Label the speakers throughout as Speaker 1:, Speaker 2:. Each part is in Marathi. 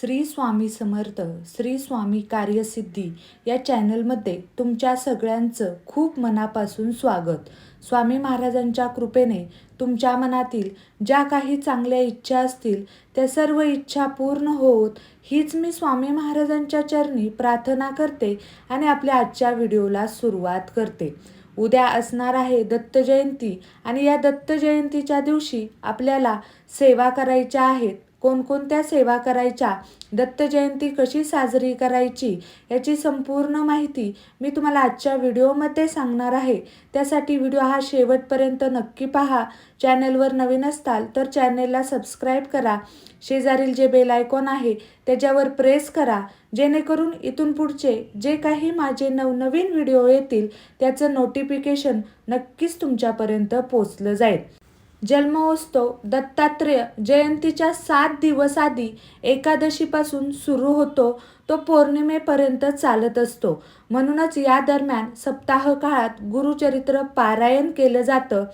Speaker 1: श्री स्वामी समर्थ, श्री स्वामी कार्यसिद्धी या चॅनलमध्ये तुमच्या सगळ्यांचं खूप मनापासून स्वागत. स्वामी महाराजांच्या कृपेने तुमच्या मनातील ज्या काही चांगल्या इच्छा असतील त्या सर्व इच्छा पूर्ण होत हीच मी स्वामी महाराजांच्या चरणी प्रार्थना करते आणि आपल्या आजच्या व्हिडिओला सुरुवात करते. उद्या असणार आहे दत्त जयंती आणि या दत्त जयंतीच्या दिवशी आपल्याला सेवा करायच्या आहेत. कोणकोणत्या सेवा करायच्या, दत्त जयंती कशी साजरी करायची याची संपूर्ण माहिती मी तुम्हाला आजच्या व्हिडिओमध्ये सांगणार आहे. त्यासाठी व्हिडिओ हा शेवटपर्यंत नक्की पहा. चॅनलवर नवीन असताल तर चॅनलला सबस्क्राईब करा. शेजारील जे बेल आयकॉन आहे त्याच्यावर प्रेस करा, जेणेकरून इथून पुढचे जे काही माझे नवनवीन व्हिडिओ येतील त्याचं नोटिफिकेशन नक्कीच तुमच्यापर्यंत पोचलं जाईल. जन्मोत्सव दत्तात्रेय जयंतीच्या 7 दिवस आधी एकादशीपासून सुरू होतो, तो पौर्णिमेपर्यंत चालत असतो. म्हणूनच या दरम्यान सप्ताह काळात गुरुचरित्र पारायण केलं जातं.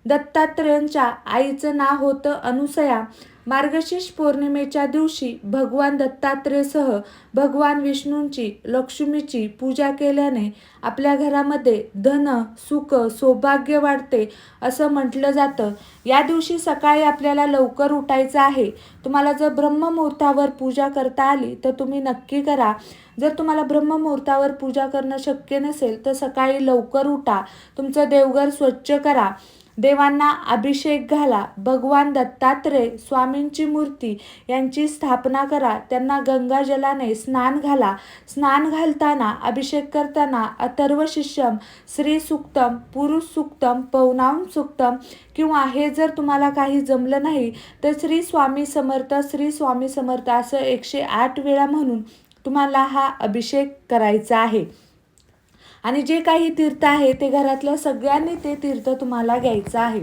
Speaker 1: दत्तात्रेयांच्या आईचं नाव होतं अनुसया. मार्गशीर्ष पौर्णिमेच्या दिवशी भगवान दत्तात्रेयसह भगवान विष्णूंची, लक्ष्मीची पूजा केल्याने आपल्या घरामध्ये धन, सुख, सौभाग्य वाढते असं म्हटलं जातं. या दिवशी सकाळी आपल्याला लवकर उठायचं आहे. तुम्हाला जर ब्रह्ममुहूर्तावर पूजा करता आली तर तुम्ही नक्की करा. जर तुम्हाला ब्रह्ममुहूर्तावर पूजा करणं शक्य नसेल तर सकाळी लवकर उठा, तुमचं देवघर स्वच्छ करा, देवांना अभिषेक घाला, भगवान दत्तात्रेय स्वामींची मूर्ती यांची स्थापना करा, त्यांना गंगाजलाने स्नान घाला. स्नान घालताना, अभिषेक करताना अथर्व शीर्षम, श्री सूक्तम, पुरुष सूक्तम, पौर्णाम सूक्तम किंवा हे जर तुम्हाला काही जमलं नाही तर श्री स्वामी समर्थ, श्री स्वामी समर्थ असं 108 वेळा म्हणून तुम्हाला हा अभिषेक करायचा आहे. आणि जे काही तीर्थ आहे ते घरातल्या सगळ्यांनी ते तीर्थ तुम्हाला घ्यायचं आहे.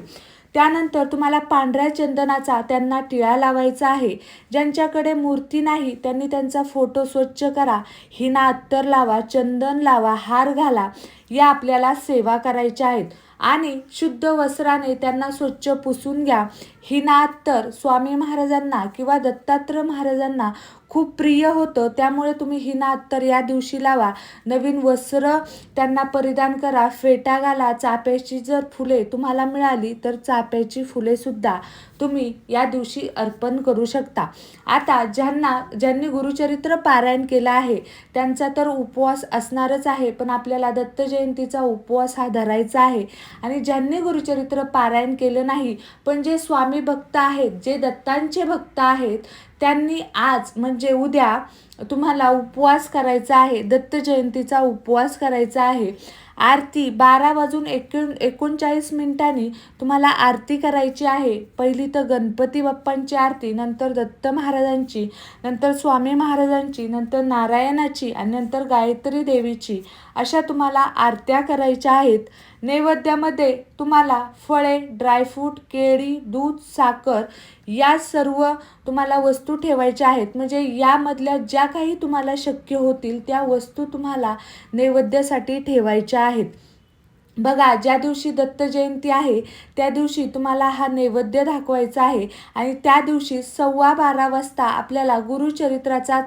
Speaker 1: त्यानंतर तुम्हाला पांढऱ्या चंदनाचा त्यांना टिळा लावायचा आहे. ज्यांच्याकडे मूर्ती नाही त्यांनी त्यांचा फोटो स्वच्छ करा, हिना अत्तर लावा, चंदन लावा, हार घाला. या आपल्याला सेवा करायच्या आहेत. आणि शुद्ध वस्त्राने त्यांना स्वच्छ पुसून घ्या. हिना अत्तर स्वामी महाराजांना किंवा दत्तात्रेय महाराजांना खूप प्रिय होतं, त्यामुळे तुम्ही हिना अत्तर या दिवशी लावा. नवीन वस्त्र त्यांना परिधान करा, फेटा घाला. चाफ्याची जर फुले तुम्हाला मिळाली तर चाफ्याची फुलेसुद्धा तुम्ही या दिवशी अर्पण करू शकता. आता ज्यांनी गुरुचरित्र पारायण केलं आहे त्यांचा तर उपवास असणारच आहे, पण आपल्याला दत्त जयंतीचा उपवास हा धरायचा आहे. आणि ज्यांनी गुरुचरित्र पारायण केलं नाही पण जे स्वामी भक्त आहेत, जे दत्तांचे भक्त आहेत, त्यांनी आज म्हणजे उद्या तुम्हाला उपवास करायचा आहे, दत्त जयंतीचा उपवास करायचा आहे. आरती 12:39 तुम्हाला आरती करायची आहे. पहिली तर गणपती बाप्पांची आरती, नंतर दत्त महाराजांची, नंतर स्वामी महाराजांची, नंतर नारायणाची आणि नंतर गायत्री देवीची, अशा तुम्हाला आरत्या करायच्या आहेत. नैवेद्यामध्ये तुम्हाला फळे, ड्रायफ्रूट, केळी, दूध, साखर या सर्व तुम्हाला वस्तू ठेवायच्या आहेत. म्हणजे यामधल्या ज्या काही तुम्हाला शक्य होतील त्या वस्तू तुम्हाला नैवेद्यासाठी ठेवायच्या आहेत. बघा, ज्या दिवशी दत्त जयंती आहे त्या दिवशी तुम्हाला हा नैवेद्य दाखवायचा आहे. आणि त्या दिवशी 12:15 वाजता आपल्याला गुरुचरित्राचा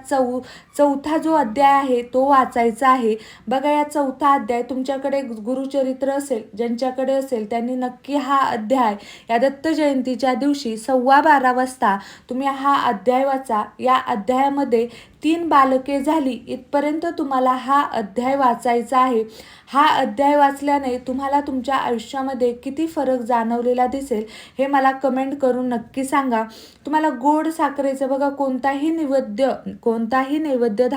Speaker 1: चौथा जो अध्याय आहे तो वाचायचा आहे. बघा, या चौथा अध्याय तुमच्याकडे गुरुचरित्र असेल, ज्यांच्याकडे असेल त्यांनी नक्की हा अध्याय या दत्त जयंतीच्या दिवशी 12:15 वाजता तुम्ही हा अध्याय वाचा. या अध्यायामध्ये 3 बालके झाली इथपर्यंत तुम्हाला हा अध्याय वाचायचा आहे. हा अध्याय वाचल्याने तुम्हाला तुमच्या आयुष्यामध्ये किती फरक जाणवलेला दिसेल हे मला कमेंट करून नक्की सांगा. तुम्हाला गोड साखरेचं बघा कोणताही नैवेद्य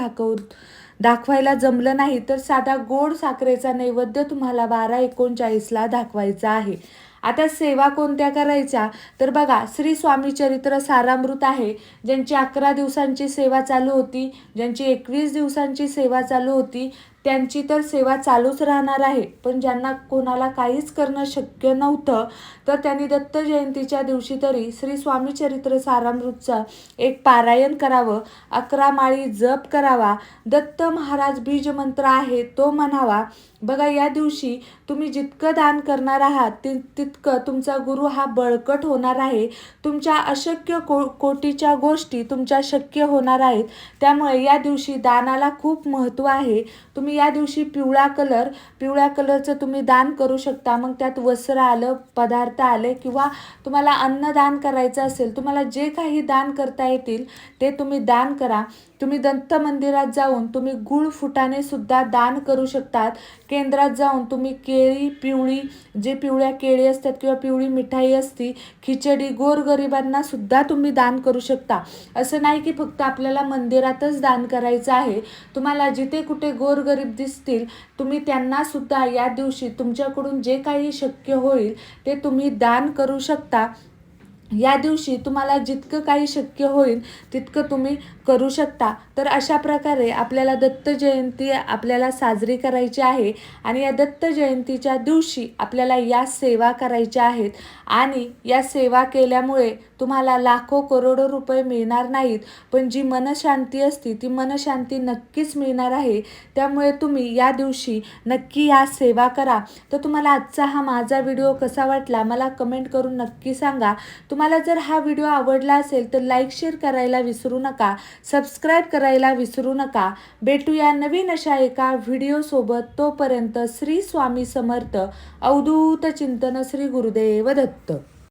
Speaker 1: दाखवायला जमलं नाही तर साधा गोड साखरेचा नैवेद्य तुम्हाला 12:39 दाखवायचा आहे. आता सेवा कोणत्या करायच्या तर बघा, श्री स्वामी चरित्र सारामृत आहे. ज्यांची 11 दिवसांची सेवा चालू होती, ज्यांची 21 दिवसांची सेवा चालू होती त्यांची तर सेवा चालूच राहणार आहे. पण ज्यांना कोणाला काहीच करणं शक्य नव्हतं, तर त्यांनी दत्त जयंतीच्या दिवशी तरी श्री स्वामी चरित्र सारामृतचं एक पारायण करावं, 11 माळी जप करावा, दत्त महाराज बीज मंत्र आहे तो म्हणावा. बघा, या दिवशी तुम्ही जितकं दान करणार आहात तितकं तुमचा गुरु हा बळकट होणार आहे. तुमच्या अशक्य कोटीच्या गोष्टी तुमच्या शक्य होणार आहेत. त्यामुळे या दिवशी दानाला खूप महत्त्व आहे. तुम्ही या दिवशी पिवळ्या कलरचं तुम्ही दान करू शकता. मग त्यात वस्त्र आलं, पदार्थ आले, किंवा तुम्हाला अन्नदान करायचं असेल, तुम्हाला जे काही दान करता येतील ते तुम्ही दान करा. तुम्ही दत्त मंदिरात जाऊन तुम्ही गुळ फुटाणे सुद्धा दान करू शकतात. केंद्रात जाऊन तुम्ही केळी, पिवळ्या केळी असतात किंवा पिवळी मिठाई असती, खिचडी, गोरगरिबांना सुद्धा तुम्ही दान करू शकता. असं नाही की फक्त आपल्याला मंदिरातच दान करायचं आहे. तुम्हाला जिथे कुठे गोरगरीब दिसतील तुम्ही त्यांना सुद्धा या दिवशी तुमच्याकडून जे काही शक्य होईल ते तुम्ही दान करू शकता. या दिवशी तुम्हाला जितकं काही शक्य होईल तितकं तुम्ही करू शकता. तर अशा प्रकारे आपल्याला दत्त जयंती आपल्याला साजरी करायची आहे आणि या दत्त जयंतीच्या दिवशी आपल्याला या सेवा करायच्या आहेत. आणि या सेवा केल्यामुळे तुम्हाला लाखो करोडो रुपये मिळणार नाहीत, पण जी मनशांती असते ती मनशांती नक्कीच मिळणार आहे. त्यामुळे तुम्ही या दिवशी नक्की या सेवा करा. तर तुम्हाला आजचा हा माझा व्हिडिओ कसा वाटला मला कमेंट करून नक्की सांगा. तुम्हाला जर हा व्हिडिओ आवडला असेल तर लाईक शेअर करायला विसरू नका, सबस्क्राईब करायला विसरू नका. भेटूया नवीन अशा एका व्हिडिओसोबत. तोपर्यंत श्री स्वामी समर्थ. अवधूत चिंतन. श्री गुरुदेव दत्त.